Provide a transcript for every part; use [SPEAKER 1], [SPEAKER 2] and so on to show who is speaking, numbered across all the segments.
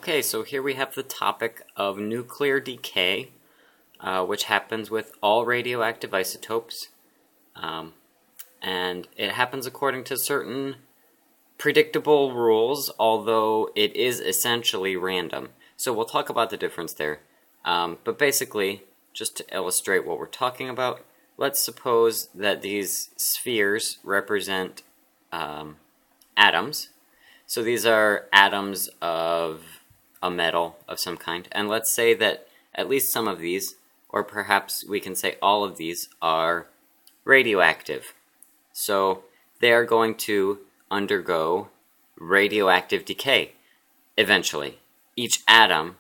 [SPEAKER 1] Okay, so here we have the topic of nuclear decay, which happens with all radioactive isotopes, and it happens according to certain predictable rules, although it is essentially random. So we'll talk about the difference there, but basically, just to illustrate what we're talking about, let's suppose that these spheres represent atoms. So these are atoms of a metal of some kind, and let's say that at least some of these, or perhaps we can say all of these, are radioactive. So they are going to undergo radioactive decay eventually. Each atom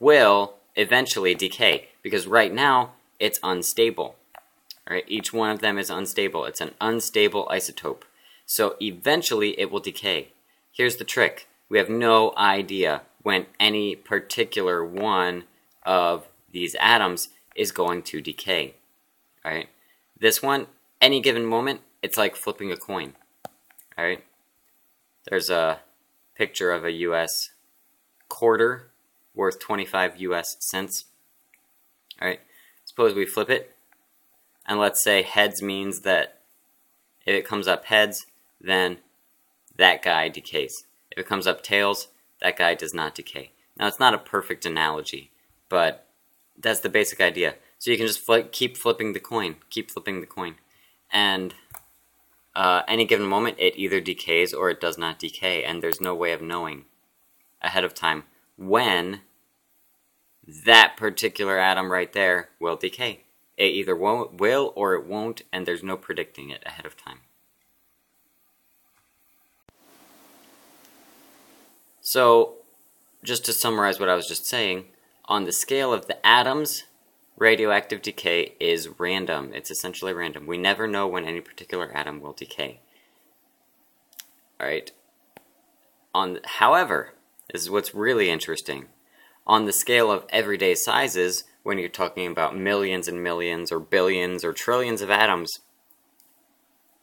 [SPEAKER 1] will eventually decay, because right now it's unstable. All right, each one of them is unstable. It's an unstable isotope. So eventually it will decay. Here's the trick. We have no idea when any particular one of these atoms is going to decay. All right? This one, any given moment, it's like flipping a coin. All right? There's a picture of a US quarter worth 25 US cents. All right? Suppose we flip it, and let's say heads means that if it comes up heads, then that guy decays. If it comes up tails, that guy does not decay. Now, it's not a perfect analogy, but that's the basic idea. So you can just keep flipping the coin, and any given moment, it either decays or it does not decay, and there's no way of knowing ahead of time when that particular atom right there will decay. It either will or it won't, and there's no predicting it ahead of time. So, just to summarize what I was just saying, on the scale of the atoms, radioactive decay is random. It's essentially random. We never know when any particular atom will decay. Alright. However, this is what's really interesting. On the scale of everyday sizes, when you're talking about millions and millions or billions or trillions of atoms,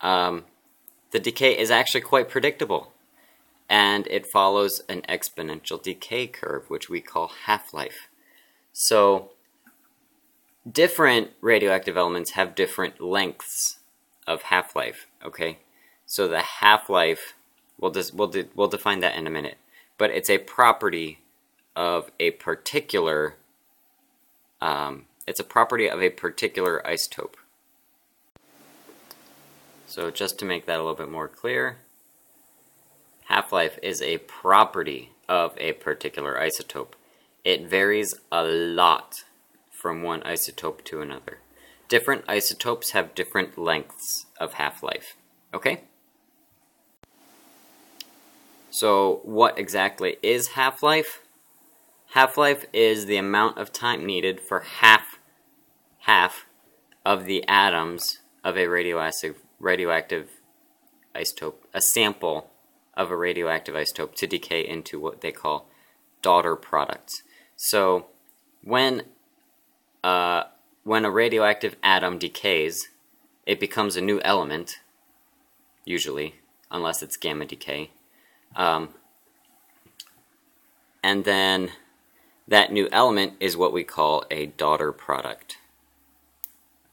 [SPEAKER 1] the decay is actually quite predictable. And it follows an exponential decay curve, which we call half-life. So, different radioactive elements have different lengths of half-life, okay? So the half-life, we'll define that in a minute, but it's a property of a particular, isotope. So just to make that a little bit more clear, half-life is a property of a particular isotope. It varies a lot from one isotope to another. Different isotopes have different lengths of half-life. Okay? So what exactly is half-life? Half-life is the amount of time needed for half of the atoms of a radioactive isotope, a sample of a radioactive isotope, to decay into what they call daughter products. So when a radioactive atom decays, it becomes a new element, usually, unless it's gamma decay. And then that new element is what we call a daughter product.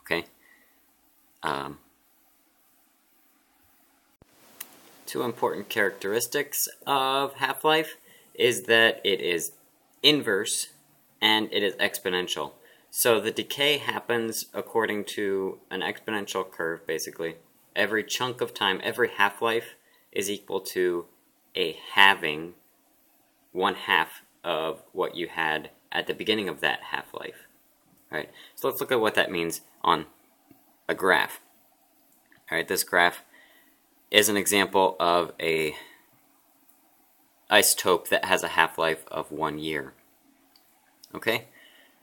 [SPEAKER 1] Okay? Two important characteristics of half-life is that it is inverse and it is exponential. So the decay happens according to an exponential curve, basically. Every chunk of time, every half-life is equal to a halving, 1/2 of what you had at the beginning of that half-life. Alright, so let's look at what that means on a graph. Alright, this graph is an example of a isotope that has a half-life of 1 year. Okay,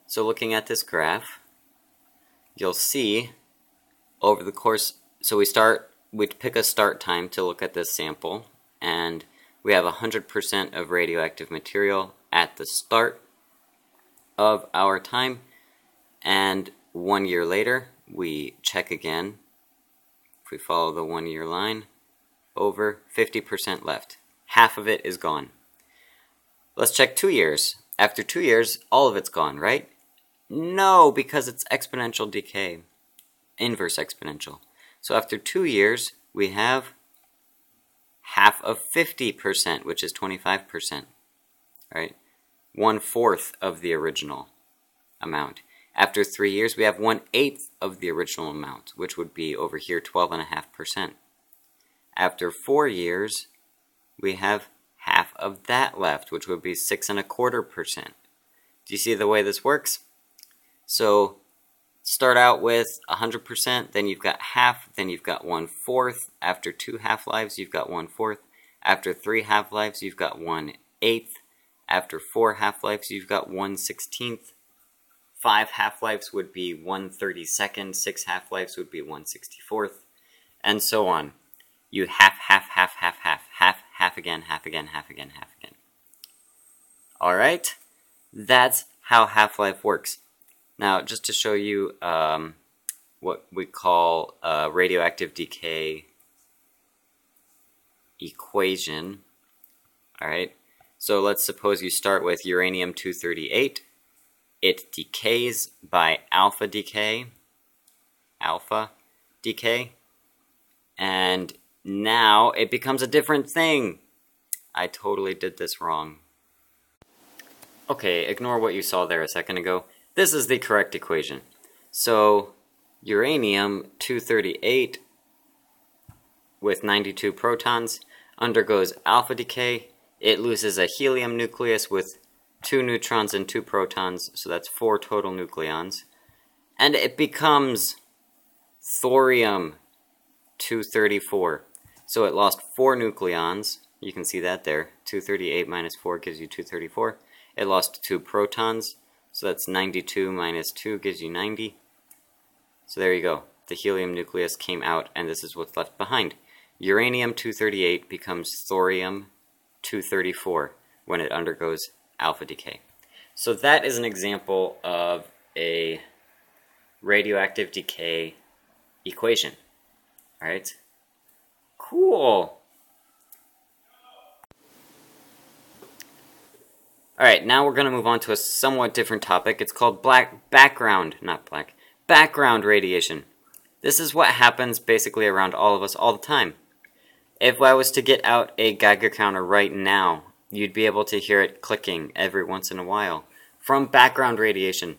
[SPEAKER 1] so looking at this graph, you'll see over the course, so we pick a start time to look at this sample, and we have 100% of radioactive material at the start of our time, and 1 year later, we check again. If we follow the 1 year line, over 50% left. Half of it is gone. Let's check 2 years. After 2 years, all of it's gone, right? No, because it's exponential decay. Inverse exponential. So after 2 years, we have half of 50%, which is 25%, right? 1/4 of the original amount. After 3 years, we have 1/8 of the original amount, which would be over here 12.5%. After 4 years, we have half of that left, which would be 6.25%. Do you see the way this works? So start out with 100%, then you've got half, then you've got 1/4. After 2 half-lives, you've got 1/4. After 3 half-lives, you've got 1/8. After 4 half-lives, you've got 1/16. 5 half-lives would be 1/32. 6 half-lives would be 1/64. And so on. You half, half, half, half, half, half, half again, half again, half again, half again. Alright? That's how half-life works. Now, just to show you what we call a radioactive decay equation. Alright? So let's suppose you start with uranium-238. It decays by alpha decay, and now it becomes a different thing. I totally did this wrong. Okay, ignore what you saw there a second ago. This is the correct equation. So, uranium-238 with 92 protons undergoes alpha decay. It loses a helium nucleus with 2 neutrons and 2 protons, so that's 4 total nucleons. And it becomes thorium-234. So it lost 4 nucleons. You can see that there. 238 minus 4 gives you 234. It lost 2 protons, so that's 92 minus 2 gives you 90. So there you go. The helium nucleus came out, and this is what's left behind. Uranium-238 becomes thorium-234 when it undergoes alpha decay. So that is an example of a radioactive decay equation. Alright? Cool! Alright, now we're going to move on to a somewhat different topic. It's called background radiation. This is what happens basically around all of us all the time. If I was to get out a Geiger counter right now, you'd be able to hear it clicking every once in a while from background radiation.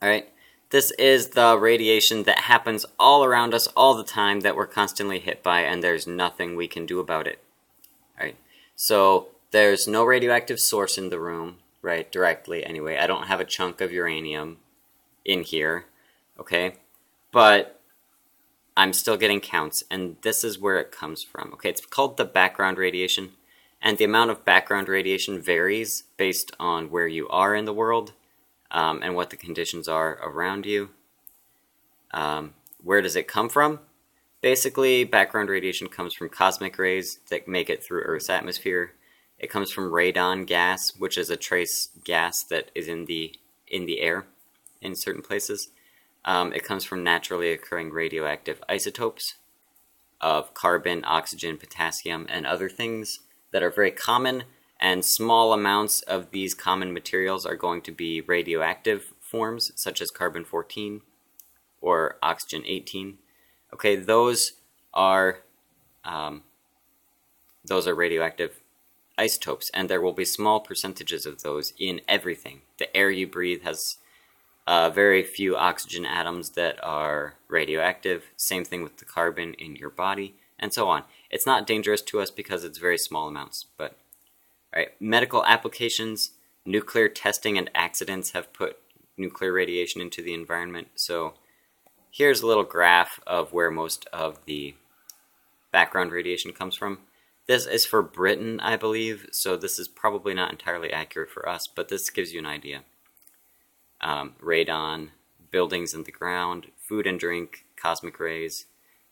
[SPEAKER 1] Alright? This is the radiation that happens all around us all the time that we're constantly hit by, and there's nothing we can do about it. Alright? So, there's no radioactive source in the room, right, directly anyway. I don't have a chunk of uranium in here, okay? But I'm still getting counts, and this is where it comes from. Okay, it's called the background radiation, and the amount of background radiation varies based on where you are in the world and what the conditions are around you. Where does it come from? Basically, background radiation comes from cosmic rays that make it through Earth's atmosphere. It comes from radon gas, which is a trace gas that is in the air in certain places. It comes from naturally occurring radioactive isotopes of carbon, oxygen, potassium, and other things that are very common, and small amounts of these common materials are going to be radioactive forms, such as carbon-14 or oxygen-18. Okay, those are radioactive isotopes, and there will be small percentages of those in everything. The air you breathe has very few oxygen atoms that are radioactive. Same thing with the carbon in your body, and so on. It's not dangerous to us because it's very small amounts. But right, medical applications, nuclear testing, and accidents have put nuclear radiation into the environment. So here's a little graph of where most of the background radiation comes from. This is for Britain, I believe, so this is probably not entirely accurate for us, but this gives you an idea. Radon, buildings in the ground, food and drink, cosmic rays,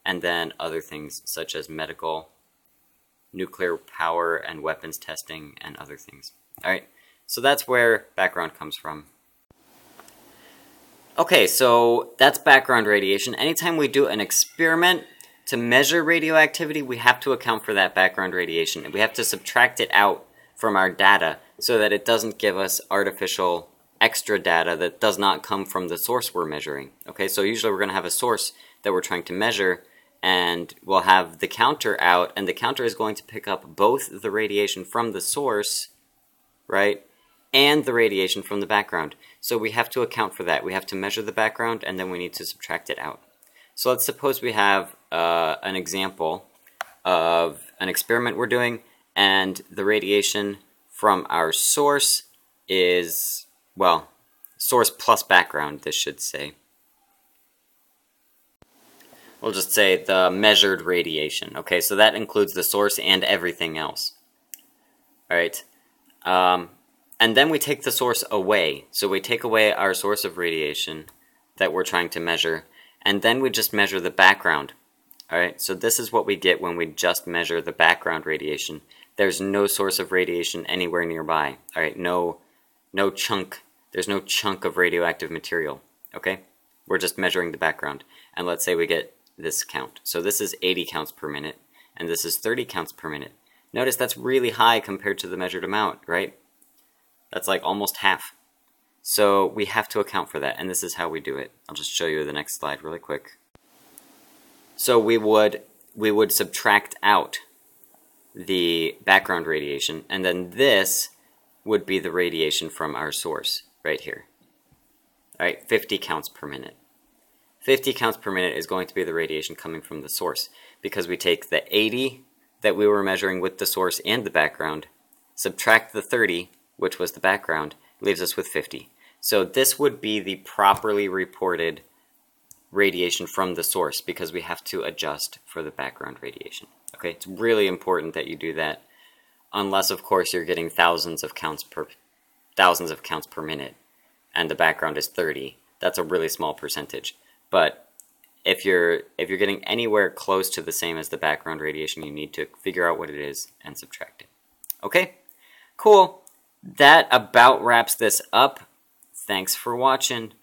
[SPEAKER 1] and then other things such as medical, nuclear power and weapons testing, and other things. Alright, so that's where background comes from. Okay, so that's background radiation. Anytime we do an experiment to measure radioactivity, we have to account for that background radiation, and we have to subtract it out from our data so that it doesn't give us artificial extra data that does not come from the source we're measuring. Okay, so usually we're going to have a source that we're trying to measure, and we'll have the counter out, and the counter is going to pick up both the radiation from the source, right, and the radiation from the background. So we have to account for that. We have to measure the background, and then we need to subtract it out. So let's suppose we have an example of an experiment we're doing, and the radiation from our source is, well, source plus background, this should say. We'll just say the measured radiation. Okay, so that includes the source and everything else. Alright, and then we take the source away. So we take away our source of radiation that we're trying to measure, and then we just measure the background. Alright, so this is what we get when we just measure the background radiation. There's no source of radiation anywhere nearby. Alright, no chunk. There's no chunk of radioactive material. Okay? We're just measuring the background. And let's say we get this count. So this is 80 counts per minute, and this is 30 counts per minute. Notice that's really high compared to the measured amount, right? That's like almost half. So we have to account for that, and this is how we do it. I'll just show you the next slide really quick. So we would subtract out the background radiation, and then this would be the radiation from our source right here. Alright, 50 counts per minute. 50 counts per minute is going to be the radiation coming from the source, because we take the 80 that we were measuring with the source and the background, subtract the 30, which was the background, leaves us with 50. So this would be the properly reported radiation from the source, because we have to adjust for the background radiation. Okay, it's really important that you do that, unless of course you're getting thousands of counts per minute, and the background is 30. That's a really small percentage. But if you're getting anywhere close to the same as the background radiation, you need to figure out what it is and subtract it. Okay, cool. That about wraps this up. Thanks for watching.